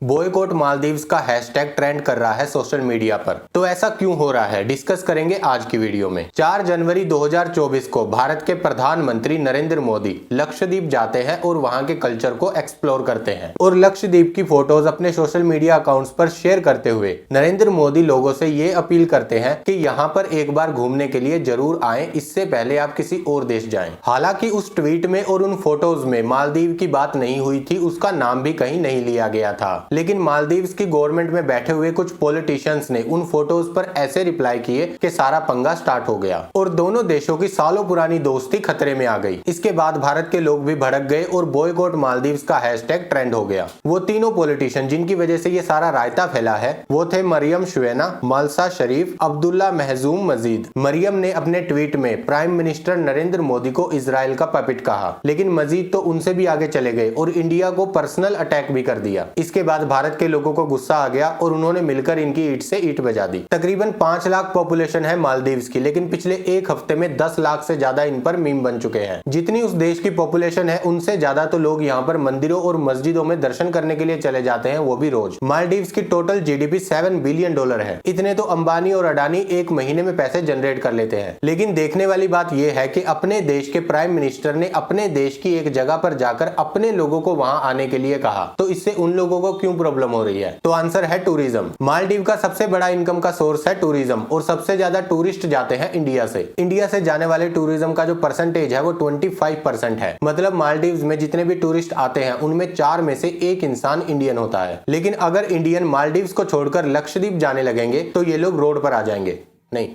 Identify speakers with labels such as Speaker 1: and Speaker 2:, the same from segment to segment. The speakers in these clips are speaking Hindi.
Speaker 1: बॉयकॉट मालदीव्स का हैशटैग ट्रेंड कर रहा है सोशल मीडिया पर। तो ऐसा क्यों हो रहा है, डिस्कस करेंगे आज की वीडियो में। 4 जनवरी 2024 को भारत के प्रधानमंत्री नरेंद्र मोदी लक्षद्वीप जाते हैं और वहां के कल्चर को एक्सप्लोर करते हैं और लक्षद्वीप की फोटोज अपने सोशल मीडिया अकाउंट्स पर शेयर करते हुए नरेंद्र मोदी लोगों से ये अपील करते हैं कि यहाँ पर एक बार घूमने के लिए जरूर आए, इससे पहले आप किसी और देश जाएं। हालांकि उस ट्वीट में और उन फोटोज में मालदीव की बात नहीं हुई थी, उसका नाम भी कहीं नहीं लिया गया था। लेकिन मालदीव्स की गवर्नमेंट में बैठे हुए कुछ पॉलिटिशियंस ने उन फोटोज पर ऐसे रिप्लाई किए कि सारा पंगा स्टार्ट हो गया और दोनों देशों की सालों पुरानी दोस्ती खतरे में आ गई। इसके बाद भारत के लोग भी भड़क गए और बॉयकॉट मालदीव्स का हैशटैग ट्रेंड हो गया। वो तीनों पॉलिटिशियन जिनकी वजह से ये सारा रायता फैला है वो थे मरियम शुएना, मलसा शरीफ, अब्दुल्ला महजूम मजीद। मरियम ने अपने ट्वीट में प्राइम मिनिस्टर नरेंद्र मोदी को इजराइल का पपेट कहा, लेकिन मजीद तो उनसे भी आगे चले गए और इंडिया को पर्सनल अटैक भी कर दिया। इसके बाद भारत के लोगों को गुस्सा आ गया और उन्होंने मिलकर इनकी ईंट से ईंट बजा दी। तकरीबन 5 लाख पॉपुलेशन है मालदीव्स की, लेकिन पिछले एक हफ्ते में 10 लाख से ज्यादा इन पर मीम बन चुके हैं। जितनी उस देश की पॉपुलेशन है उनसे ज्यादा तो लोग यहाँ पर मंदिरों और मस्जिदों में दर्शन करने के लिए चले जाते हैं, वो भी रोज। मालदीव्स की टोटल जीडीपी $7 बिलियन है। इतने तो अंबानी और अडानी एक महीने में पैसे जनरेट कर लेते हैं। लेकिन देखने वाली बात यह है कि अपने देश के प्राइम मिनिस्टर ने अपने देश की एक जगह पर जाकर अपने लोगों को वहां आने के लिए कहा, तो इससे उन लोगों को क्यों प्रॉब्लम हो रही है? तो आंसर है टूरिज्म। मालदीव का सबसे बड़ा इनकम का सोर्स है टूरिज्म और सबसे ज्यादा टूरिस्ट जाते हैं इंडिया से। इंडिया से जाने वाले टूरिज्म का जो परसेंटेज है वो 25% है। मतलब मालदीव्स में जितने भी टूरिस्ट आते हैं उनमें 4 में से 1 इंसान इंडियन होता है। लेकिन अगर इंडियन मालदीव्स को छोड़कर लक्षद्वीप जाने लगेंगे तो ये लोग रोड पर आ जाएंगे, नहीं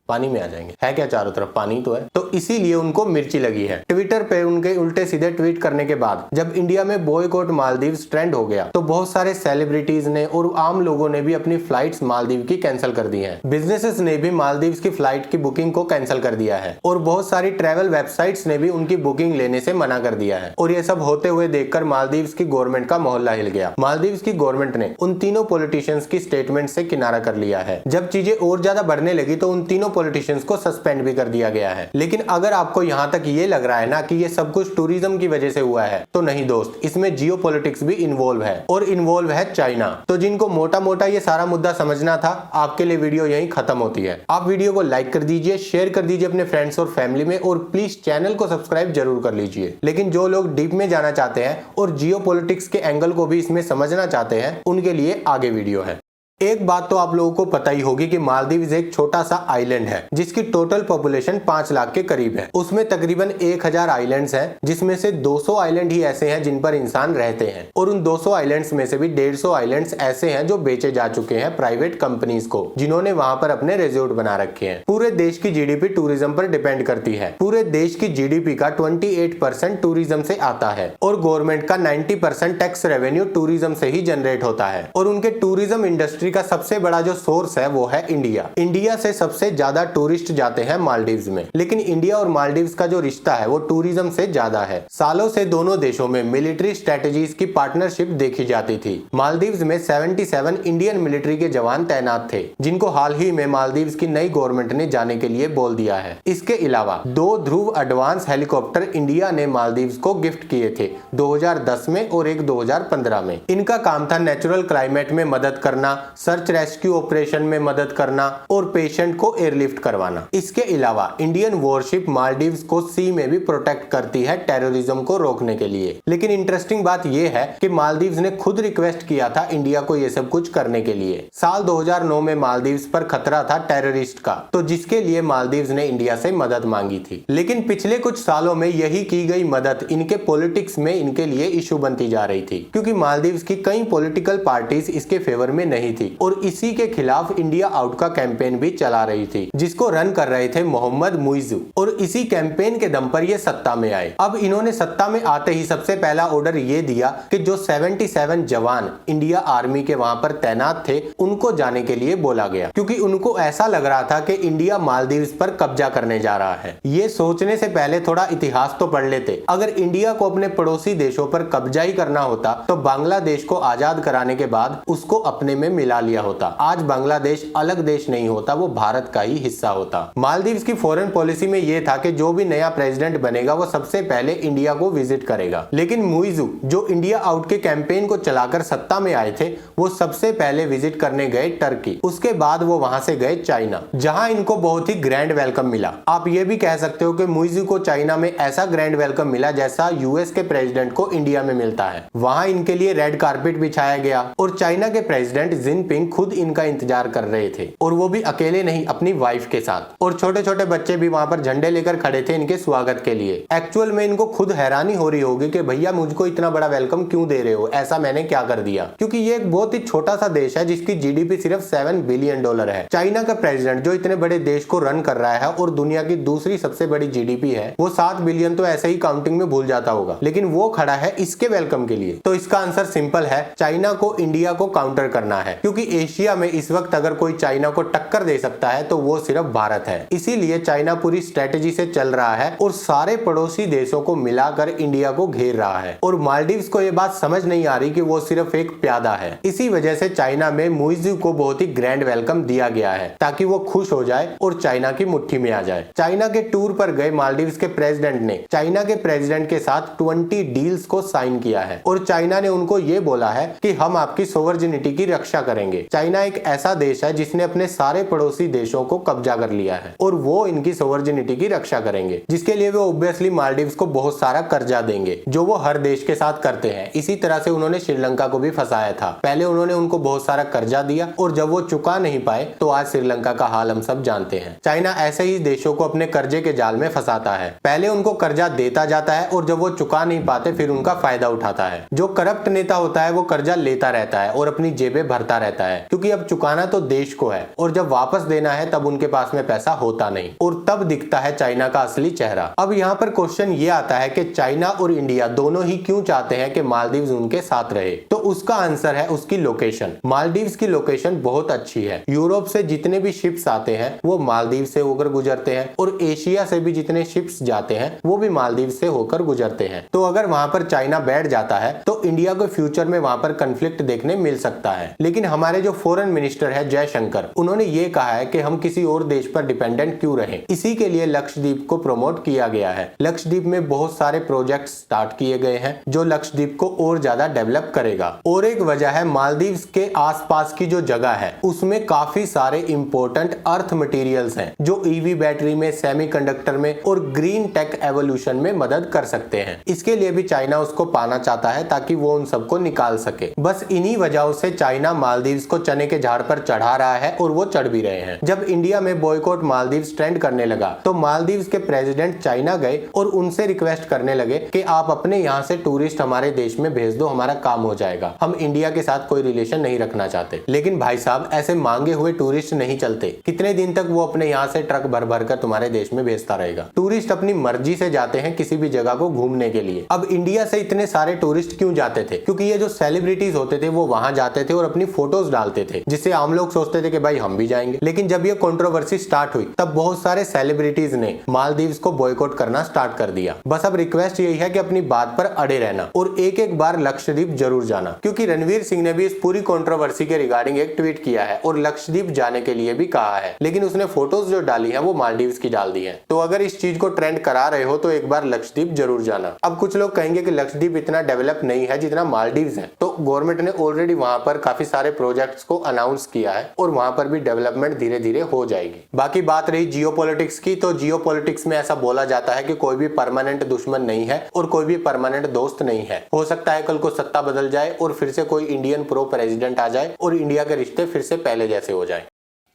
Speaker 1: पानी में आ जाएंगे। है क्या, चारों तरफ पानी तो है, तो इसीलिए उनको मिर्ची लगी है। ट्विटर पे उनके उल्टे सीधे ट्वीट करने के बाद जब इंडिया में बॉयकॉट मालदीव्स ट्रेंड हो गया तो बहुत सारे सेलिब्रिटीज ने और आम लोगों ने भी अपनी फ्लाइट्स मालदीव की कैंसिल कर दी हैं। बिजनेसेस ने भी मालदीव्स की फ्लाइट की बुकिंग को कैंसिल कर दिया है और बहुत सारी ट्रेवल वेबसाइट्स ने भी उनकी बुकिंग लेने से मना कर दिया है। और ये सब होते हुए देखकर मालदीव्स की गवर्नमेंट का मोहल्ला हिल गया। मालदीव्स की गवर्नमेंट ने उन तीनों पॉलिटिशियंस की स्टेटमेंट से किनारा कर लिया है। जब चीजें और ज्यादा बढ़ने लगी तो उन तीनों पॉलिटिशियंस को सस्पेंड भी कर दिया गया है। लेकिन अगर आपको यहां तक ये लग रहा है ना कि ये सब कुछ टूरिज्म की वजह से हुआ है, तो नहीं दोस्त, इसमें जियोपॉलिटिक्स भी इन्वॉल्व है और इन्वॉल्व है चाइना। तो जिनको मोटा मोटा ये सारा मुद्दा समझना था, आपके लिए वीडियो यहीं खत्म होती है। आप वीडियो को लाइक कर दीजिए, शेयर कर दीजिए अपने फ्रेंड्स और फैमिली में और प्लीज चैनल को सब्सक्राइब जरूर कर लीजिए। लेकिन जो लोग डीप में जाना चाहते हैं और जियोपॉलिटिक्स के एंगल को भी इसमें समझना चाहते हैं, उनके लिए आगे वीडियो है। एक बात तो आप लोगों को पता ही होगी कि मालदीव्स एक छोटा सा आइलैंड है जिसकी टोटल पॉपुलेशन 5 लाख के करीब है। उसमें तकरीबन 1000 आइलैंड्स हैं, जिसमें से 200 आइलैंड ही ऐसे हैं जिन पर इंसान रहते हैं और उन 200 आइलैंड्स में से भी 150 आइलैंड्स ऐसे हैं जो बेचे जा चुके हैं प्राइवेट कंपनीज को, जिन्होंने वहां पर अपने रिजॉर्ट बना रखे हैं। पूरे देश की जीडीपी टूरिज्म पर डिपेंड करती है। पूरे देश की जीडीपी का 28% टूरिज्म से आता है और गवर्नमेंट का 90% टैक्स रेवेन्यू टूरिज्म से ही जनरेट होता है। और उनके टूरिज्म इंडस्ट्री का सबसे बड़ा जो सोर्स है वो है इंडिया। इंडिया से सबसे ज्यादा टूरिस्ट जाते हैं मालदीव्स में। लेकिन इंडिया और मालदीव्स का जो रिश्ता है वो टूरिज्म से ज्यादा है। सालों से दोनों देशों में मिलिट्री स्ट्रेटेजीज की पार्टनरशिप देखी जाती थी। मालदीव्स में 77 इंडियन मिलिट्री के जवान तैनात थे, जिनको हाल ही में मालदीव्स की नई गवर्नमेंट ने जाने के लिए बोल दिया है। इसके अलावा 2 ध्रुव एडवांस हेलीकॉप्टर इंडिया ने मालदीव्स को गिफ्ट किए थे, 2010 में और एक 2015 में। इनका काम था नेचुरल क्लाइमेट में मदद करना, सर्च रेस्क्यू ऑपरेशन में मदद करना और पेशेंट को एयरलिफ्ट करवाना। इसके अलावा इंडियन वॉरशिप मालदीव्स को सी में भी प्रोटेक्ट करती है टेररिज्म को रोकने के लिए। लेकिन इंटरेस्टिंग बात यह है कि मालदीव्स ने खुद रिक्वेस्ट किया था इंडिया को यह सब कुछ करने के लिए। साल 2009 में मालदीव्स पर खतरा था टेररिस्ट का, तो जिसके लिए मालदीव्स ने इंडिया से मदद मांगी थी। लेकिन पिछले कुछ सालों में यही की गई मदद इनके पॉलिटिक्स में इनके लिए इशू बनती जा रही थी, क्योंकि मालदीव्स की कई पॉलिटिकल पार्टीज इसके फेवर में नहीं थी और इसी के खिलाफ इंडिया आउट का कैंपेन भी चला रही थी, जिसको रन कर रहे थे मोहम्मद मुइज़। और इसी कैंपेन के दम पर ये सत्ता में आए। अब इन्होंने सत्ता में आते ही सबसे पहला ऑर्डर ये दिया कि जो 77 जवान इंडिया आर्मी के वहां पर तैनात थे उनको जाने के लिए बोला गया, क्योंकि उनको ऐसा लग रहा था कि इंडिया मालदीव्स पर कब्जा करने जा रहा है। ये सोचने से पहले थोड़ा इतिहास तो पढ़ लेते। अगर इंडिया को अपने पड़ोसी देशों पर कब्जा ही करना होता तो बांग्लादेश को आजाद कराने के बाद उसको अपने में मिला मिला लिया होता, आज बांग्लादेश अलग देश नहीं होता, वो भारत का ही हिस्सा होता। मालदीव्स की फॉरेन पॉलिसी में ये था कि जो भी नया प्रेसिडेंट बनेगा वो सबसे पहले इंडिया को विजिट करेगा। लेकिन मुइज़ू जो इंडिया आउट के कैंपेन को चलाकर सत्ता में आए थे, वो सबसे पहले विजिट करने गए टर्की, उसके बाद वो वहां से गए चाइना, जहां इनको बहुत ही ग्रैंड वेलकम मिला। आप ये भी कह सकते हो कि मुइज़ू को चाइना में ऐसा ग्रैंड वेलकम मिला जैसा यूएस के प्रेसिडेंट को इंडिया में मिलता है। वहां इनके लिए रेड कारपेट बिछाया गया और चाइना के प्रेसिडेंट जिनपिंग खुद इनका इंतजार कर रहे थे, और वो भी अकेले नहीं, अपनी वाइफ के साथ। और छोटे छोटे बच्चे भी वहां पर झंडे लेकर खड़े थे इनके स्वागत के लिए। एक्चुअल में इनको खुद हैरानी हो रही होगी कि भैया मुझको इतना बड़ा वेलकम क्यों दे रहे हो, ऐसा मैंने क्या कर दिया, क्योंकि ये एक बहुत ही छोटा सा देश है जिसकी जीडीपी सिर्फ $7 बिलियन है। चाइना का प्रेसिडेंट जो इतने बड़े देश को रन कर रहा है और दुनिया की दूसरी सबसे बड़ी जीडीपी है, वो 7 बिलियन तो ऐसे ही काउंटिंग में भूल जाता होगा, लेकिन वो खड़ा है इसके वेलकम के लिए। तो इसका आंसर सिंपल है, चाइना को इंडिया को काउंटर करना है, क्योंकि एशिया में इस वक्त अगर कोई चाइना को टक्कर दे सकता है तो वो सिर्फ भारत है। इसीलिए चाइना पूरी स्ट्रेटेजी से चल रहा है और सारे पड़ोसी देशों को मिलाकर इंडिया को घेर रहा है। और मालदीव्स को ये बात समझ नहीं आ रही कि वो सिर्फ एक प्यादा है। इसी वजह से चाइना में मुइज़ू को बहुत ही ग्रैंड वेलकम दिया गया है, ताकि वो खुश हो जाए और चाइना की मुट्ठी में आ जाए। चाइना के टूर पर गए मालदीव्स के प्रेसिडेंट ने चाइना के प्रेसिडेंट के साथ 20 डील्स को साइन किया है, और चाइना ने उनको ये बोला है कि हम आपकी सोवर्जिनिटी की रक्षा करेंगे। चाइना एक ऐसा देश है जिसने अपने सारे पड़ोसी देशों को कब्जा कर लिया है, और वो इनकी सोवर्जिनिटी की रक्षा करेंगे, जिसके लिए वो ऑब्वियसली मालदीव्स को बहुत सारा कर्जा देंगे, जो वो हर देश के साथ करते हैं। इसी तरह से उन्होंने श्रीलंका को भी फंसाया था। पहले उन्होंने उनको बहुत सारा कर्जा दिया, और जब वो चुका नहीं पाए तो आज श्रीलंका का हाल हम सब जानते हैं। चाइना ऐसे ही देशों को अपने कर्जे के जाल में फंसाता है, पहले उनको कर्जा देता जाता है और जब वो चुका नहीं पाते फिर उनका फायदा उठाता है। जो करप्ट नेता होता है वो कर्जा लेता रहता है और अपनी जेबें भरता रहता है, क्योंकि अब चुकाना तो देश को है और जब वापस देना है तब उनके पास में पैसा होता नहीं, और तब दिखता है चाइना का असली चेहरा। अब यहाँ पर क्वेश्चन ये आता है कि चाइना और इंडिया दोनों ही क्यों चाहते हैं कि मालदीव्स उनके साथ रहे, तो उसका आंसर है उसकी लोकेशन। मालदीव्स की लोकेशन बहुत अच्छी है। यूरोप से जितने भी शिप्स आते हैं वो मालदीव से होकर गुजरते हैं, और एशिया से भी जितने शिप्स जाते हैं वो भी मालदीव से होकर गुजरते हैं। तो अगर वहां पर चाइना बैठ जाता है तो इंडिया को फ्यूचर में वहां पर कंफ्लिक्ट देखने मिल सकता है। लेकिन हमारे जो फॉरेन मिनिस्टर है जयशंकर, उन्होंने ये कहा है कि हम किसी और देश पर डिपेंडेंट क्यों रहें। इसी के लिए लक्षद्वीप को प्रमोट किया गया है। लक्षद्वीप में बहुत सारे प्रोजेक्ट स्टार्ट किए गए हैं जो लक्षद्वीप को और ज्यादा डेवलप करेगा। और एक वजह है मालदीव्स के आसपास की जो जगह है उसमें काफी सारे इंपॉर्टेंट अर्थ मटेरियल्स हैं जो ईवी बैटरी में, सेमीकंडक्टर में और ग्रीन टेक एवोल्यूशन में मदद कर सकते हैं। इसके लिए भी चाइना उसको पाना चाहता है ताकि वो उन सबको निकाल सके। बस इन्हीं वजहों से चाइना मालदीव्स को चने के झाड़ पर चढ़ा रहा है और वो चढ़ भी रहे हैं। जब इंडिया में बॉयकॉट मालदीव्स ट्रेंड करने लगा तो मालदीव्स के प्रेसिडेंट चाइना गए और उनसे रिक्वेस्ट करने लगे कि आप अपने यहाँ से टूरिस्ट हमारे देश में भेज दो, हमारा काम हो जाएगा, हम इंडिया के साथ कोई रिलेशन नहीं रखना चाहते। लेकिन भाई साहब ऐसे मांगे हुए टूरिस्ट नहीं चलते। कितने दिन तक वो अपने यहाँ से ट्रक भर भर कर तुम्हारे देश में भेजता रहेगा। टूरिस्ट अपनी मर्जी से जाते हैं किसी भी जगह को घूमने के लिए। अब इंडिया से इतने सारे टूरिस्ट क्यों जाते थे? क्योंकि ये जो सेलिब्रिटीज होते थे वो वहां जाते थे और अपनी फोटोज डालते थे, जिससे आम लोग सोचते थे कि भाई हम भी जाएंगे। लेकिन जब ये कंट्रोवर्सी स्टार्ट हुई तब बहुत सारे सेलिब्रिटीज ने मालदीव्स को बॉयकॉट करना स्टार्ट कर दिया। बस अब रिक्वेस्ट यही है कि अपनी बात पर अड़े रहना और एक एक बार लक्षद्वीप जरूर जाना, क्योंकि रणवीर सिंह ने भी इस पूरी कंट्रोवर्सी के रिगार्डिंग एक ट्वीट किया है और लक्षद्वीप जाने के लिए भी कहा है, लेकिन उसने फोटोज जो डाली है वो मालदीव्स की डाल दी है। तो अगर इस चीज को ट्रेंड करा रहे हो तो एक बार लक्षद्वीप जरूर जाना। अब कुछ लोग कहेंगे कि लक्षद्वीप इतना डेवलप नहीं है जितना मालदीव्स है, तो गवर्नमेंट ने ऑलरेडी वहां पर काफी सारे प्रोजेक्ट्स को अनाउंस किया है और वहां पर भी डेवलपमेंट धीरे धीरे हो जाएगी। बाकी बात रही जियोपॉलिटिक्स की, तो जियोपॉलिटिक्स में ऐसा बोला जाता है कि कोई भी परमानेंट दुश्मन नहीं है और कोई भी परमानेंट दोस्त नहीं है। हो सकता है कल को सत्ता बदल जाए और फिर से कोई इंडियन प्रो प्रेसिडेंट आ जाए और इंडिया के रिश्ते फिर से पहले जैसे हो जाए।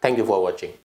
Speaker 1: Thank you for watching.